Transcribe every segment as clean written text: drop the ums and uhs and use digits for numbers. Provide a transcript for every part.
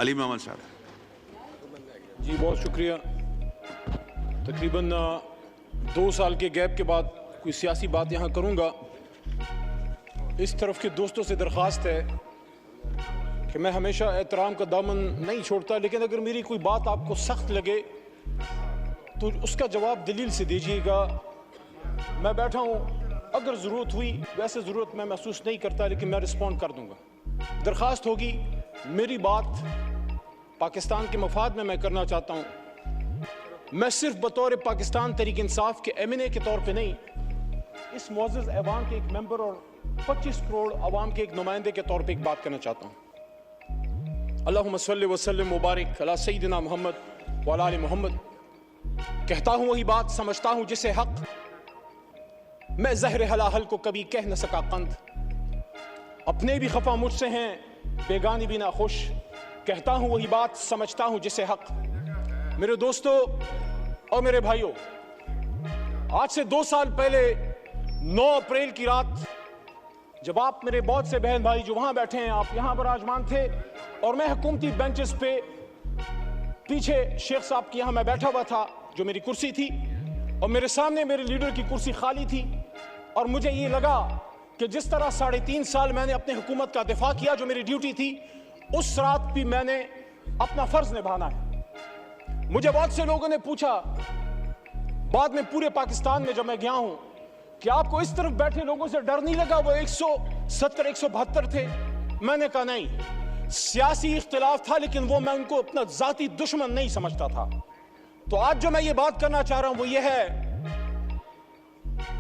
علی محمد صاحب. جی بہت شکریہ. تقریباً 2 سال کے گیپ کے بعد کوئی سیاسی بات یہاں کروں گا. اس طرف کے دوستوں سے درخواست ہے کہ میں ہمیشہ احترام کا دامن نہیں چھوڑتا، لیکن اگر میری کوئی بات آپ کو سخت لگے تو اس کا جواب دلیل سے دیجیے گا. میں بیٹھا ہوں، اگر ضرورت ہوئی، ویسے ضرورت میں محسوس نہیں کرتا لیکن میں رسپونڈ کر دوں گا. درخواست ہوگی میری بات پاکستان کے مفاد میں کرنا چاہتا ہوں. میں صرف بطور پاکستان تحریک انصاف کے MNA کے طور پہ نہیں، اس معزز ایوان کے ایک ممبر اور 25 کروڑ عوام کے ایک نمائندے کے طور پہ ایک بات کرنا چاہتا ہوں. اللہم صلی وسلم مبارک علی سیدنا محمد وعلی آل محمد. کہتا ہوں وہی بات، سمجھتا ہوں جسے حق، میں زہر حلاحل کو کبھی کہہ نہ سکا قند. اپنے بھی خفا مجھ سے ہیں، بیگانی بھی نہ خوش. کہتا ہوں وہی بات، سمجھتا ہوں جسے حق. میرے دوستو اور میرے بھائیوں، آج سے 2 سال پہلے 9 اپریل کی رات جب آپ میرے بہت سے بہن بھائی جو وہاں بیٹھے ہیں، آپ یہاں براجمان تھے اور میں حکومتی بینچز پہ پیچھے شیخ صاحب کی یہاں میں بیٹھا ہوا تھا جو میری کرسی تھی، اور میرے سامنے میرے لیڈر کی کرسی خالی تھی. اور مجھے یہ لگا کہ جس طرح 3.5 سال میں نے اپنے حکومت کا دفاع کیا جو میری ڈیوٹی تھی، اس رات بھی میں نے اپنا فرض نبھانا ہے. مجھے بہت سے لوگوں نے پوچھا بعد میں پورے پاکستان میں جب میں گیا ہوں کہ آپ کو اس طرف بیٹھے لوگوں سے ڈر نہیں لگا؟ وہ 170 172 تھے. میں نے کہا نہیں، سیاسی اختلاف تھا لیکن وہ میں ان کو اپنا ذاتی دشمن نہیں سمجھتا تھا. تو آج جو میں یہ بات کرنا چاہ رہا ہوں وہ یہ ہے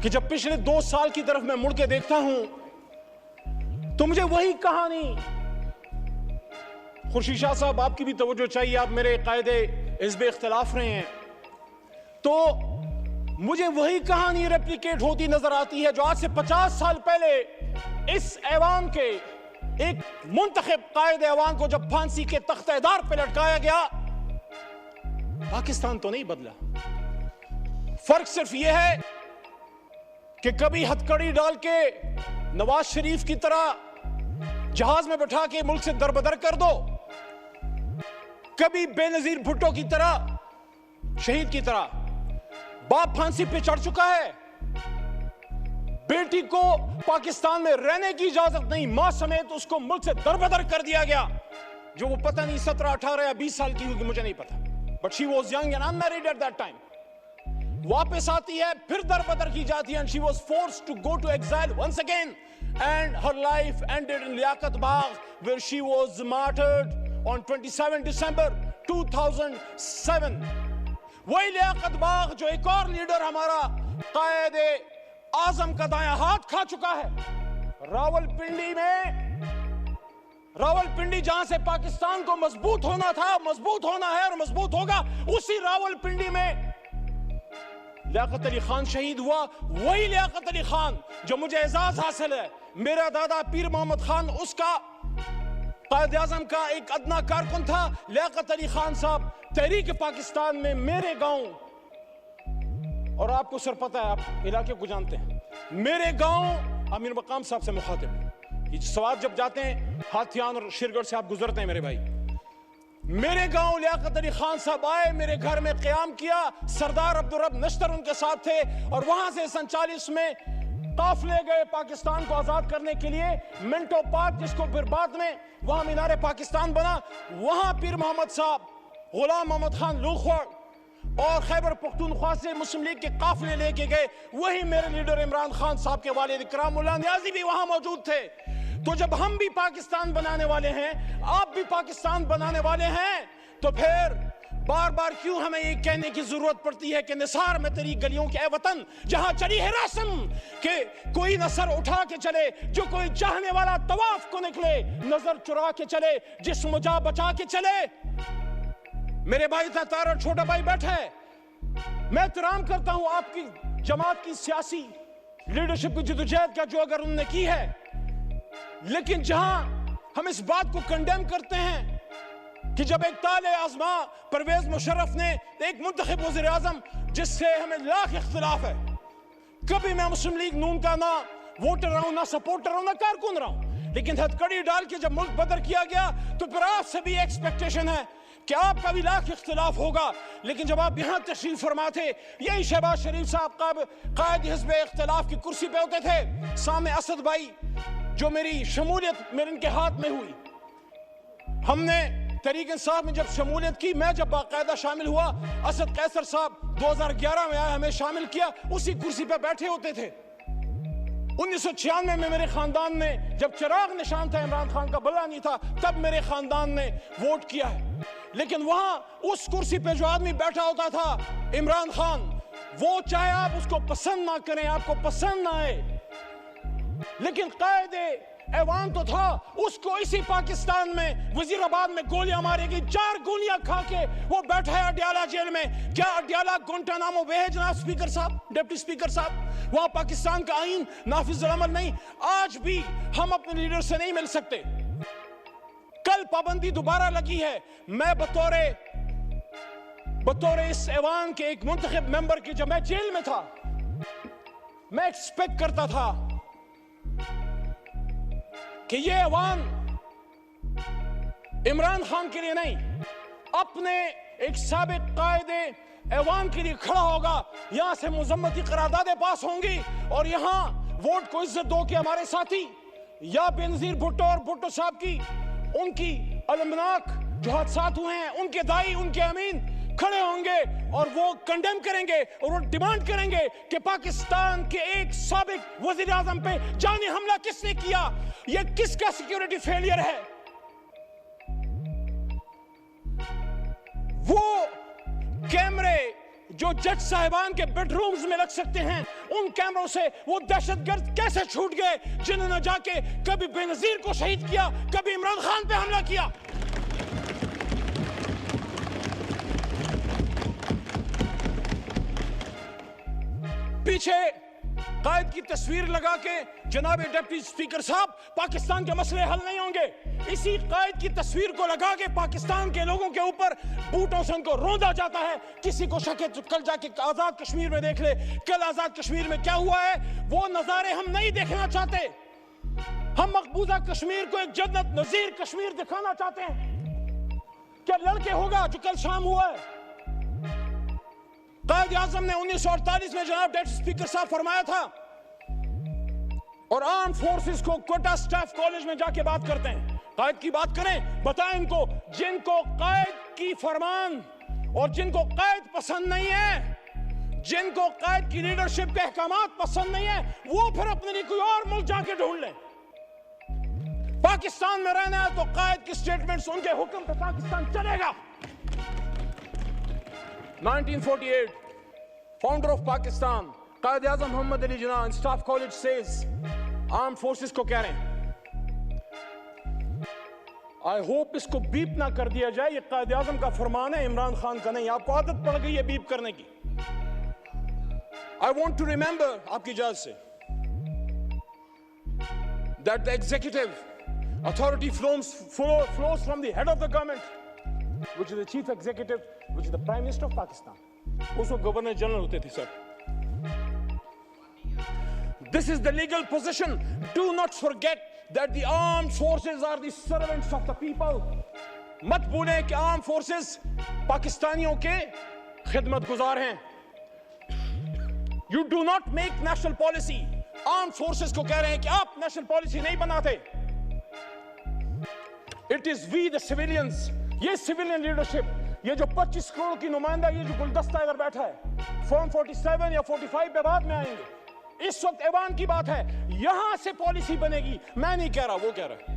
کہ جب پچھلے 2 سال کی طرف میں مڑ کے دیکھتا ہوں تو مجھے وہی کہانی، خورشید شاہ صاحب آپ کی بھی توجہ چاہیے، آپ میرے قائد حزب اختلاف رہے ہیں، تو مجھے وہی کہانی ریپلیکیٹ ہوتی نظر آتی ہے جو آج سے 50 سال پہلے اس ایوان کے ایک منتخب قائد ایوان کو جب پھانسی کے تختہ دار پہ لٹکایا گیا. پاکستان تو نہیں بدلا. فرق صرف یہ ہے کہ کبھی ہتھکڑی ڈال کے نواز شریف کی طرح جہاز میں بٹھا کے ملک سے دربدر کر دو، کبھی بے نظیر بھٹو کی طرح، شہید کی طرح. باپ پھانسی پہ چڑھ چکا ہے، بیٹی کو پاکستان میں رہنے کی اجازت نہیں، ماں سمیت اس کو ملک سے دربدر کر دیا گیا، جو وہ پتہ نہیں 17 18 یا 20 سال کی ہوگی، مجھے نہیں پتا، but she was young and unmarried at that time. واپس آتی ہے، پھر دربدر کی جاتی ہے، and she was forced to go to exile once again, and her life ended in Liaquat Bagh where she was martyred on 27 December 2007. وہی لیاقت باغ جو ایک اور لیڈر ہمارا قائد اعظم کا دایاں ہاتھ کھا چکا ہے. راولپنڈی جہاں سے پاکستان کو مضبوط ہونا تھا، مضبوط ہونا ہے اور مضبوط ہوگا، اسی راولپنڈی میں لیاقت علی خان شہید ہوا. وہی لیاقت علی خان جو مجھے اعزاز حاصل ہے، میرا دادا پیر محمد خان اس کا قائد اعظم کا ایک ادنا کارکن تھا. لیاقت علی خان صاحب تحریک پاکستان میں میرے گاؤں، اور آپ کو سر پتہ ہے، آپ علاقے کو جانتے ہیں، میرے گاؤں امیر مقام صاحب سے مخاطب. یہ سوات جب جاتے ہیں ہاتھیان اور شیرگڑھ سے آپ گزرتے ہیں میرے بھائی، میرے گاؤں لیاقت علی خان صاحب آئے، میرے گھر میں قیام کیا. سردار عبدالرب نشتر ان کے ساتھ تھے، اور وہاں سے 47 میں قافلے گئے پاکستان کو آزاد کرنے کے لیے. منٹو پارک جس کو پھر بعد میں وہاں مینار پاکستان بنا، وہاں پیر محمد صاحب، غلام محمد خان لوخوڑ اور خیبر پختونخوا سے مسلم لیگ کے قافلے لے کے گئے. وہی میرے لیڈر عمران خان صاحب کے والد اکرام اللہ نیازی بھی وہاں موجود تھے. تو جب ہم بھی پاکستان بنانے والے ہیں، آپ بھی پاکستان بنانے والے ہیں، تو پھر بار بار کیوں ہمیں یہ کہنے کی ضرورت پڑتی ہے کہ نثار میں تیری گلیوں کے اے وطن جہاں چلی ہے رسم کہ کوئی نہ سر اٹھا کے چلے، جو کوئی چاہنے والا طواف کو نکلے، نظر چرا کے چلے، جسم جا بچا کے چلے. میرے بھائی تھا تارا چھوٹا بھائی بیٹھا ہے، میں احترام کرتا ہوں آپ کی جماعت کی سیاسی لیڈرشپ کی جدوجہد کا جو اگر انہوں نے کی ہے، لیکن جہاں ہم اس بات کو کنڈیم کرتے ہیں کہ جب ایک طالع آزما پرویز مشرف نے ایک منتخب وزیر اعظم جس سے ہمیں لاکھ اختلاف ہے، کبھی میں مسلم لیگ نون کا نہ ووٹر رہا ہوں، نہ سپورٹر رہا ہوں، نہ کارکن رہا ہوں، لیکن ہتھکڑی ڈال کے جب ملک بدر کیا گیا تو پھر آپ سے بھی ایکسپیکٹیشن ہے کہ آپ کا بھی لاکھ اختلاف ہوگا، لیکن جب آپ یہاں تشریف فرما تھے، یہی شہباز شریف صاحب قائد حزب اختلاف کی کرسی پہ ہوتے تھے، سامنے اسد بھائی جو میری شمولیت میرے ان کے ہاتھ میں ہوئی، ہم نے تحریک انصاف میں جب شمولیت کی، میں جب باقاعدہ شامل ہوا، اسد قیصر صاحب 2011 میں آئے، ہمیں شامل کیا، اسی کرسی پہ بیٹھے ہوتے تھے۔ 1996 میں میرے خاندان نے، جب چراغ نشان تھا عمران خان کا بلا نہیں تھا، تب میرے خاندان نے ووٹ کیا ہے، لیکن وہاں اس کرسی پہ جو آدمی بیٹھا ہوتا تھا عمران خان، وہ چاہے آپ اس کو پسند نہ کریں، آپ کو پسند نہ آئے، لیکن قائد ایوان تو تھا، اس کو اسی پاکستان میں وزیر آباد میں گولیاں مارے گی، 4 گولیاں کھا کے وہ بیٹھا ہے اڈیالہ جیل میں۔ کیا اڈیالہ گونٹانامو بے ہے جناب سپیکر صاحب، ڈپٹی سپیکر صاحب؟ وہاں پاکستان کا آئین نافذ العمل نہیں۔ آج بھی ہم اپنے لیڈر سے نہیں مل سکتے، کل پابندی دوبارہ لگی ہے۔ میں بطور اس ایوان کے ایک منتخب ممبر کی، جب میں جیل میں تھا، میں ایکسپیکٹ کرتا تھا کہ یہ ایوان عمران خان کے لیے نہیں، اپنے ایک سابق قائد ایوان کے لیے کھڑا ہوگا، یہاں سے مذمتی قراردادیں پاس ہوں گی، اور یہاں ووٹ کو عزت دو کہ ہمارے ساتھی یا بینظیر بھٹو اور بھٹو صاحب کی ان کی المناک جو حادثات ہوئے ہیں، ان کے دائی، ان کے امین کھڑے ہوں گے اور وہ کنڈیم کریں گے اور وہ ڈیمانڈ کریں گے کہ پاکستان کے ایک سابق وزیر اعظم پہ جانی حملہ کس نے کیا، یہ کس کا سیکیورٹی فیلئر ہے؟ وہ کیمرے جو جج صاحبان کے بیڈ رومز میں لگ سکتے ہیں، ان کیمروں سے وہ دہشت گرد کیسے چھوٹ گئے جنہوں نے جا کے کبھی بے نظیر کو شہید کیا، کبھی عمران خان پہ حملہ کیا؟ پیچھے قائد کی تصویر لگا کے جناب ڈپٹی سپیکر صاحب پاکستان کے مسئلے حل نہیں ہوں گے، اسی قائد کی تصویر کو لگا کے پاکستان کے لوگوں کے اوپر بوٹوں سے ان کو روندا جاتا ہے۔ کسی کو شک ہے تو کل جا کے آزاد کشمیر میں دیکھ لے، کل آزاد کشمیر میں کیا ہوا ہے، وہ نظارے ہم نہیں دیکھنا چاہتے۔ ہم مقبوضہ کشمیر کو ایک جنت نظیر کشمیر دکھانا چاہتے ہیں۔ کیا لڑکے ہوگا جو کل شام ہوا ہے؟ قائد اعظم نے 1948 میں جناب ڈپٹی سپیکر صاحب فرمایا تھا، اور آرم فورسز کو کوٹا سٹاف کالج میں جا کے بات کرتے ہیں، قائد کی بات کریں، بتائیں ان کو جن کو قائد کی فرمان اور جن کو قائد پسند نہیں ہے، جن کو قائد کی لیڈرشپ کے احکامات پسند نہیں ہے، وہ پھر اپنے لیے کوئی اور ملک جا کے ڈھونڈ لیں۔ پاکستان میں رہنا ہے تو قائد کی سٹیٹمنٹس، ان کے حکم پہ پاکستان چلے گا۔ 1948 founder of Pakistan Quaid Azam Muhammad Ali Jinnah staff college Cs, arm forces کو کہہ رہے ہیں، آئی ہوپ اس کو بیپ نہ کر دیا جائے، یہ قائد اعظم کا فرمان ہے، عمران خان کا نہیں، آپ کو عادت پڑ گئی ہے بیپ کرنے کی۔ آئی وانٹ ٹو ریممبر، آپ کی اجازت سے، that the executive authority flows from the head of the government, which is the chief executive, which is the Prime Minister of Pakistan. اس وقت گورنر جنرل ہوتے تھے سر۔ This is the legal position. Do not forget that the armed forces are the servants of the people. مت بھولیں کہ armed forces پاکستانیوں کے خدمت گزار ہیں۔ You do not make national policy. armed forces کو کہہ رہے ہیں کہ آپ نیشنل پالیسی نہیں بناتے۔ It is we the civilians. یہ civilian leadership، یہ جو 25 کروڑ کی نمائندہ، یہ جو گلدستہ ادھر بیٹھا ہے، فارم 47 یا 45 پہ بعد میں آئیں گے، اس وقت ایوان کی بات ہے، یہاں سے پالیسی بنے گی، میں نہیں کہہ رہا، وہ کہہ رہا ہے۔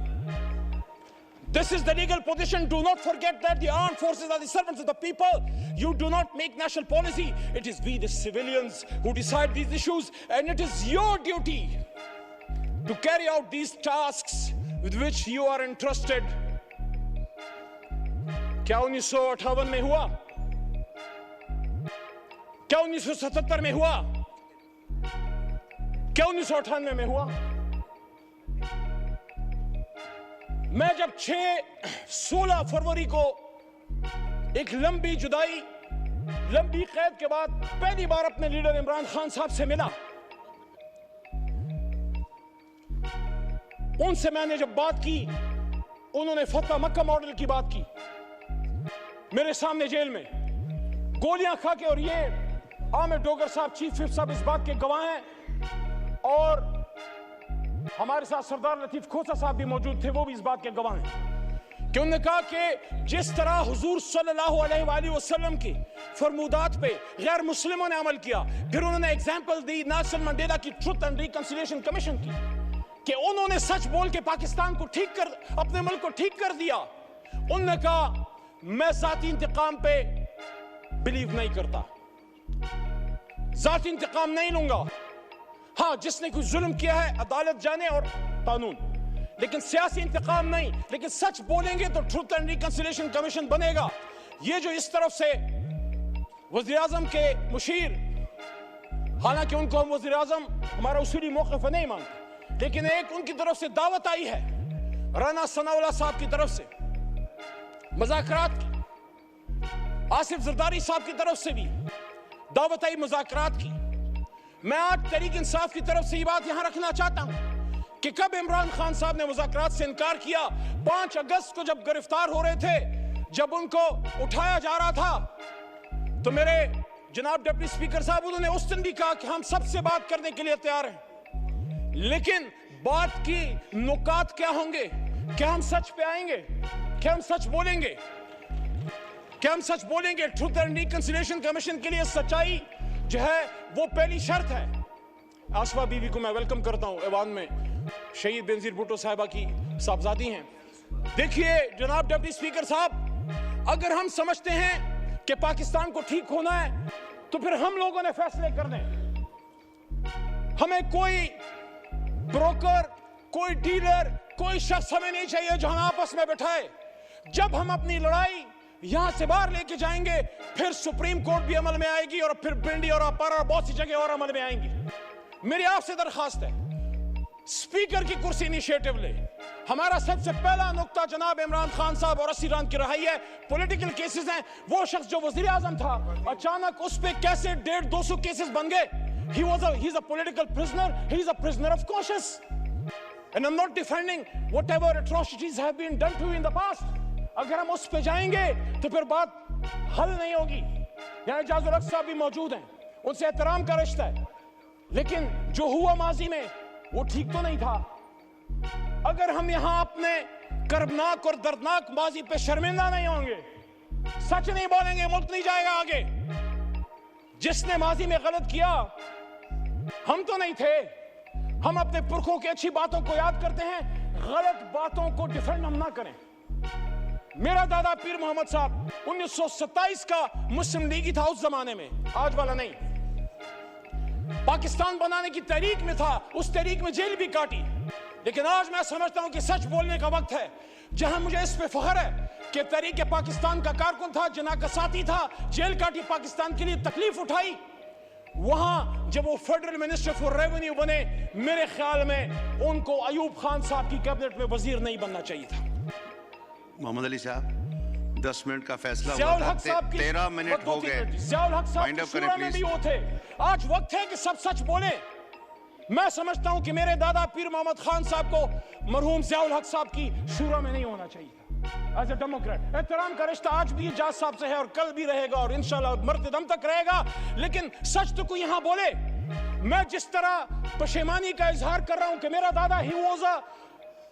This is the legal position. Do not forget that the armed forces are the servants of the people. You do not make national policy. It is we the civilians who decide these issues, and it is your duty to carry out these tasks with which you are entrusted. کیا 1958 میں ہوا؟ کیا 1977 میں ہوا؟ کیا 1998 میں ہوا؟ میں جب 16 فروری کو ایک لمبی جدائی، لمبی قید کے بعد پہلی بار اپنے لیڈر عمران خان صاحب سے ملا، ان سے میں نے جب بات کی انہوں نے فتح مکہ ماڈل کی بات کی میرے سامنے جیل میں گولیاں کھا کے, اور یہ عامر ڈوگر صاحب چیف وپ صاحب اس بات کے گواہ ہیں, اور ہمارے ساتھ سردار لطیف کھوسا صاحب بھی موجود تھے, وہ بھی اس بات کے گواہ ہیں کہ انہوں نے کہا کہ جس طرح حضور صلی اللہ علیہ وآلہ وسلم کی فرمودات پہ غیر مسلموں نے عمل کیا, پھر انہوں نے ایگزامپل دی نیلسن منڈیلا کی ٹروتھ اینڈ ریکنسیلیشن کمیشن کی کہ انہوں نے سچ بول کے پاکستان کو ٹھیک کر, اپنے ملک کو ٹھیک کر دیا. انہوں نے کہا میں ذاتی انتقام پہ بلیو نہیں کرتا, ذاتی انتقام نہیں لوں گا. ہاں جس نے کوئی ظلم کیا ہے عدالت جانے اور قانون, لیکن سیاسی انتقام نہیں. لیکن سچ بولیں گے تو ٹروتھ اینڈ ریکنسیلیشن کمیشن بنے گا. یہ جو اس طرف سے وزیراعظم کے مشیر, حالانکہ ان کو ہم وزیراعظم ہمارا اصولی موقف نہیں مانتے, لیکن ایک ان کی طرف سے دعوت آئی ہے رانا ثناء اللہ صاحب کی طرف سے مذاکرات کی, آصف زرداری صاحب کی طرف سے بھی دعوت آئی مذاکرات کی. میں آج تحریک انصاف کی طرف سے یہ بات یہاں رکھنا چاہتا ہوں کہ کب عمران خان صاحب نے مذاکرات سے انکار کیا؟ 5 اگست کو جب گرفتار ہو رہے تھے, جب ان کو اٹھایا جا رہا تھا, تو میرے جناب ڈپٹی سپیکر صاحب انہوں نے اس دن بھی کہا کہ ہم سب سے بات کرنے کے لیے تیار ہیں, لیکن بات کی نکات کیا ہوں گے؟ کیا ہم سچ پہ آئیں گے؟ کیا ہم سچ بولیں گے؟ کیا ہم سچ بولیں گے؟ ٹروتھ اینڈ ریکنسیلیشن کمیشن کے لیے سچائی جو ہے وہ پہلی شرط ہے. آصفہ بی بی کو میں ویلکم کرتا ہوں, ایوان میں شہید بینظیر بھٹو صاحبہ کی صاحبزادی ہیں. دیکھیے جناب ڈپٹی سپیکر صاحب, اگر ہم سمجھتے ہیں کہ پاکستان کو ٹھیک ہونا ہے تو پھر ہم لوگوں نے فیصلے کرنے. ہمیں کوئی بروکر, کوئی ڈیلر, کوئی شخص ہمیں نہیں چاہیے جو ہم آپس میں بٹھائے. جب ہم اپنی لڑائی یہاں سے باہر لے کے جائیں گے, پھر سپریم کورٹ بھی عمل میں آئے گی, اور پھر بنڈی اور اپارا اور بہت سی جگہ اور عمل میں آئیں گی. میری آپ سے درخواست ہے, سپیکر کی کرسی انیشیٹو لے. ہمارا سب سے پہلا نقطہ جناب عمران خان صاحب اور اسیران کی رہائی ہے. پولیٹیکل کیسز ہیں. وہ شخص جو وزیر اعظم تھا, اچانک اس پہ کیسے 150-200 کیسز بن گئے. He's a political prisoner. He's a prisoner of conscience. And I'm not defending whatever atrocities have been done to you in the past. اگر ہم اس پہ جائیں گے تو پھر بات حل نہیں ہوگی. یہاں اعجاز الحق صاحب بھی موجود ہیں, ان سے احترام کا رشتہ ہے, لیکن جو ہوا ماضی میں وہ ٹھیک تو نہیں تھا. اگر ہم یہاں اپنے کربناک اور دردناک ماضی پہ شرمندہ نہیں ہوں گے, سچ نہیں بولیں گے, ملک نہیں جائے گا آگے. جس نے ماضی میں غلط کیا ہم تو نہیں تھے. ہم اپنے پرکھوں کی اچھی باتوں کو یاد کرتے ہیں, غلط باتوں کو ڈیفینڈ ہم نہ کریں. میرا دادا پیر محمد صاحب 1927 کا مسلم لیگی تھا اس زمانے میں, آج والا نہیں. پاکستان بنانے کی تحریک میں تھا, اس تحریک میں جیل بھی کاٹی. لیکن آج میں سمجھتا ہوں کہ سچ بولنے کا وقت ہے. جہاں مجھے اس پہ فخر ہے کہ تحریک پاکستان کا کارکن تھا, جناح کا ساتھی تھا, جیل کاٹی, پاکستان کے لیے تکلیف اٹھائی, وہاں جب وہ فیڈرل منسٹر فور ریونیو بنے, میرے خیال میں ان کو ایوب خان صاحب کی کیبنٹ میں وزیر نہیں بننا چاہیے تھا. محمد علی صاحب 10 منٹ کا فیصلہ ضیاء ہوا الحق تھا, صاحب کی 13 منٹ ہو گئے. ضیاء الحق صاحب کی شورا میں بھی وہ تھے. آج وقت ہے کہ سب سچ بولیں. میں سمجھتا ہوں کہ میرے دادا پیر محمد خان صاحب کو مرحوم ضیاء الحق صاحب کی شورا میں نہیں ہونا چاہیے تھا. ایز اے ڈیموکریٹ احترام کا رشتہ آج بھی اعجاز صاحب سے ہے, اور کل بھی رہے گا, اور انشاءاللہ مرتے دم تک رہے گا. لیکن سچ تو کوئی یہاں بولے. میں جس طرح پشیمانی کا اظہار کر رہا ہوں کہ میرا دادا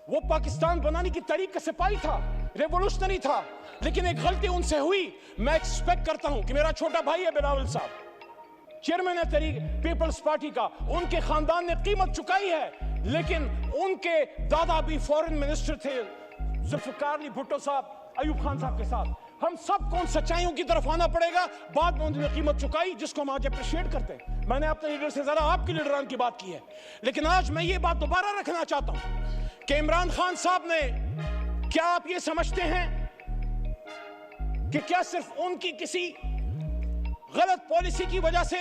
وہ پاکستان بنانے کی تحریک کا سپاہی تھا, ریولوشنری تھا, لیکن ایک غلطی ان سے ہوئی. میں ایکسپیکٹ کرتا ہوں کہ میرا چھوٹا بھائی ہے بلاول صاحب, چیئرمین ہے تحریک پیپلز پارٹی کا, ان کے خاندان نے قیمت چکائی ہے, لیکن ان کے دادا بھی فورن منسٹر تھے, ذوالفقار علی بھٹو صاحب ایوب خان صاحب کے ساتھ. ہم سب کو ان سچائیوں کی طرف آنا پڑے گا. بعد میں انہوں نے قیمت چکائی جس کو ہم آج اپریشیٹ کرتے ہیں. میں نے اپنے لیڈر سے زیادہ آپ کی لیڈران کی بات کی ہے, لیکن آج میں یہ بات دوبارہ رکھنا چاہتا ہوں کہ عمران خان صاحب نے, کیا آپ یہ سمجھتے ہیں کہ کیا صرف ان کی کسی غلط پالیسی کی وجہ سے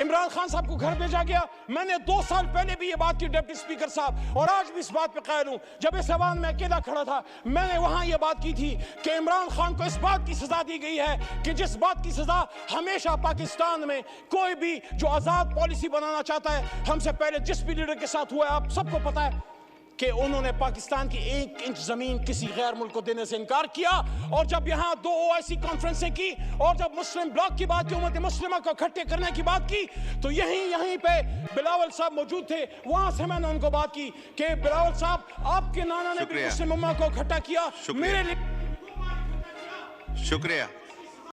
عمران خان صاحب کو گھر بھیجا گیا؟ میں نے 2 سال پہلے بھی یہ بات کی ڈپٹی سپیکر صاحب, اور آج بھی اس بات پہ قائل ہوں. جب اس ایوان میں اکیلا کھڑا تھا, میں نے وہاں یہ بات کی تھی کہ عمران خان کو اس بات کی سزا دی گئی ہے کہ جس بات کی سزا ہمیشہ پاکستان میں کوئی بھی جو آزاد پالیسی بنانا چاہتا ہے, ہم سے پہلے جس بھی لیڈر کے ساتھ ہوا ہے, آپ سب کو پتا ہے, کہ انہوں نے پاکستان کی 1 انچ زمین کسی غیر ملک کو دینے سے انکار کیا، اور جب یہاں 2 OIC کانفرنسیں کی اور جب مسلم بلاک کی بات کی، امت مسلمہ کو اکٹھے کرنے کی بات کی، تو یہیں پہ بلاول صاحب موجود تھے. وہاں سے میں نے ان کو بات کی کہ بلاول صاحب آپ کے نانا نے بھی مسلم امہ کو اکٹھا کیا، میرے لیے شکریہ.